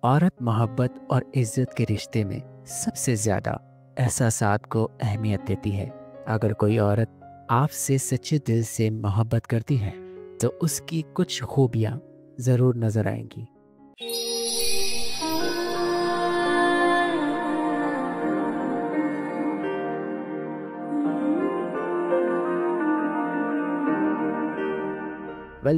औरत मोहब्बत और इज्जत के रिश्ते में सबसे ज़्यादा एहसासात को अहमियत देती है। अगर कोई औरत आपसे सच्चे दिल से मोहब्बत करती है तो उसकी कुछ खूबियाँ ज़रूर नज़र आएंगी।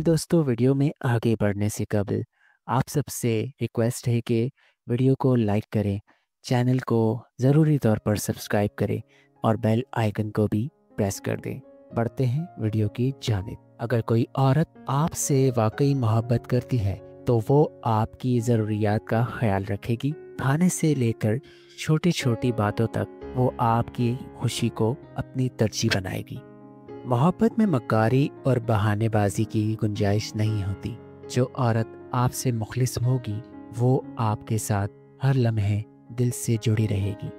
दोस्तों, वीडियो में आगे बढ़ने से कबल आप सबसे रिक्वेस्ट है कि वीडियो को लाइक करें, चैनल को ज़रूरी तौर पर सब्सक्राइब करें और बेल आइकन को भी प्रेस कर दें। बढ़ते हैं वीडियो की जानिब। अगर कोई औरत आपसे वाकई मोहब्बत करती है तो वो आपकी ज़रूरियात का ख्याल रखेगी। खाने से लेकर छोटी छोटी बातों तक वो आपकी खुशी को अपनी तरजीह बनाएगी। मोहब्बत में मक्कारी और बहानेबाजी की गुंजाइश नहीं होती। जो औरत आपसे मुखलिस होगी वो आपके साथ हर लम्हे दिल से जुड़ी रहेगी।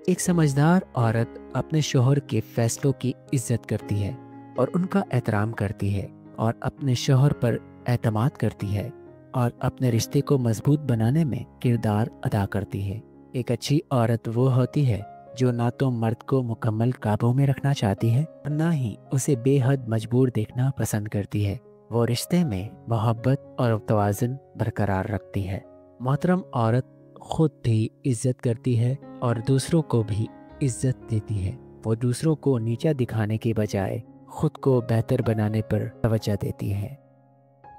एक समझदार औरत अपने शोहर के फैसलों की इज्जत करती है और उनका एहतराम करती है और अपने शोहर पर एतमाद करती है और अपने रिश्ते को मजबूत बनाने में किरदार अदा करती है। एक अच्छी औरत वो होती है जो ना तो मर्द को मुकम्मल काबू में रखना चाहती है और ना ही उसे बेहद मजबूर देखना पसंद करती है। वो रिश्ते में मोहब्बत और तवाज़ुन बरकरार रखती है। मोहतरम औरत खुद भी इज्जत करती है और दूसरों को भी इज्जत देती है। वो दूसरों को नीचा दिखाने के बजाय खुद को बेहतर बनाने पर तवज्जो देती है।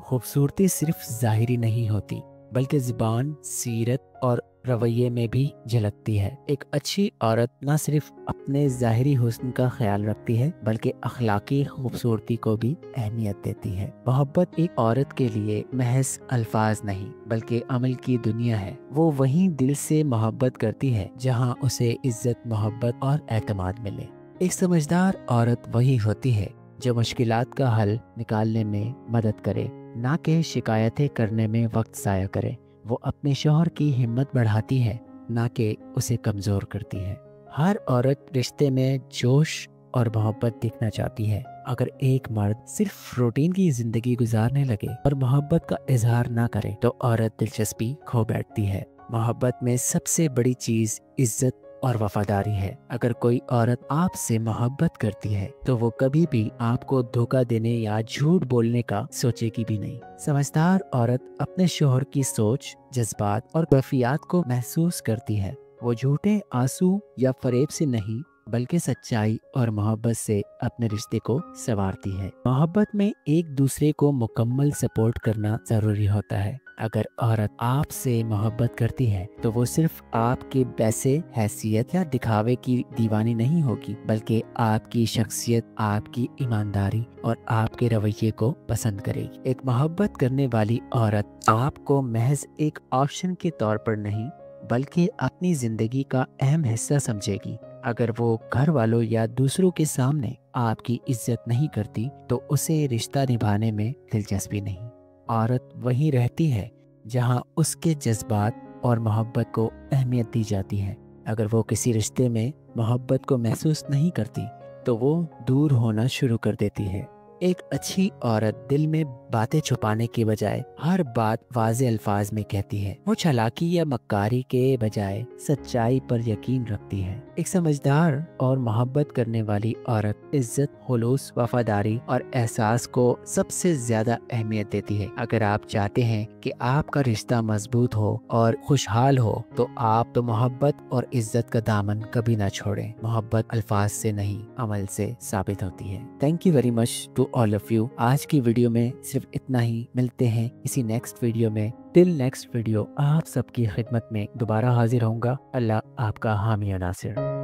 खूबसूरती सिर्फ ज़ाहिरी नहीं होती बल्कि ज़ुबान, सीरत और रवैये में भी झलकती है। एक अच्छी औरत न सिर्फ अपने ज़ाहिरी हुस्न का ख्याल रखती है बल्कि अखलाकी खूबसूरती को भी अहमियत देती है। मोहब्बत एक औरत के लिए महज अल्फाज नहीं बल्कि अमल की दुनिया है। वो वहीं दिल से मोहब्बत करती है जहां उसे इज्जत, मोहब्बत और एतमाद मिले। एक समझदार औरत वही होती है जो मुश्किलात का हल निकालने में मदद करे, ना कि शिकायतें करने में वक्त ज़ाया करे। वो अपने शौहर की हिम्मत बढ़ाती है, ना कि उसे कमज़ोर करती है। हर औरत रिश्ते में जोश और मोहब्बत देखना चाहती है। अगर एक मर्द सिर्फ रूटीन की ज़िंदगी गुजारने लगे और मोहब्बत का इजहार ना करे तो औरत दिलचस्पी खो बैठती है। मोहब्बत में सबसे बड़ी चीज़ इज्जत और वफादारी है। अगर कोई औरत आपसे मोहब्बत करती है तो वो कभी भी आपको धोखा देने या झूठ बोलने का सोचेगी भी नहीं। समझदार औरत अपने शोहर की सोच, जज्बात और कैफियत को महसूस करती है। वो झूठे आंसू या फरेब से नहीं बल्कि सच्चाई और मोहब्बत से अपने रिश्ते को संवारती है। मोहब्बत में एक दूसरे को मुकम्मल सपोर्ट करना जरूरी होता है। अगर औरत आपसे मोहब्बत करती है तो वो सिर्फ आपके पैसे, हैसियत या दिखावे की दीवानी नहीं होगी बल्कि आपकी शख्सियत, आपकी ईमानदारी और आपके रवैये को पसंद करेगी। एक मोहब्बत करने वाली औरत आपको महज एक ऑप्शन के तौर पर नहीं बल्कि अपनी जिंदगी का अहम हिस्सा समझेगी। अगर वो घर वालों या दूसरों के सामने आपकी इज्जत नहीं करती तो उसे रिश्ता निभाने में दिलचस्पी नहीं। औरत वहीं रहती है जहां उसके जज्बात और मोहब्बत को अहमियत दी जाती है। अगर वो किसी रिश्ते में मोहब्बत को महसूस नहीं करती तो वो दूर होना शुरू कर देती है। एक अच्छी औरत दिल में बातें छुपाने के बजाय हर बात वाज़े अल्फाज में कहती है। वो चालाकी या मक्कारी के बजाय सच्चाई पर यकीन रखती है। एक समझदार और मोहब्बत करने वाली औरत इज्जत, खुलूस, वफादारी और एहसास को सबसे ज्यादा अहमियत देती है। अगर आप चाहते हैं कि आपका रिश्ता मजबूत हो और खुशहाल हो तो आप मोहब्बत और इज्जत का दामन कभी ना छोड़ें। मोहब्बत अल्फाज से नहीं, अमल से साबित होती है। Thank you very much to all of you. आज की वीडियो में सिर्फ इतना ही। मिलते हैं किसी नेक्स्ट वीडियो में। टिल नेक्स्ट वीडियो आप सबकी खिदमत में दोबारा हाजिर होऊंगा। अल्लाह आपका हामी नासिर।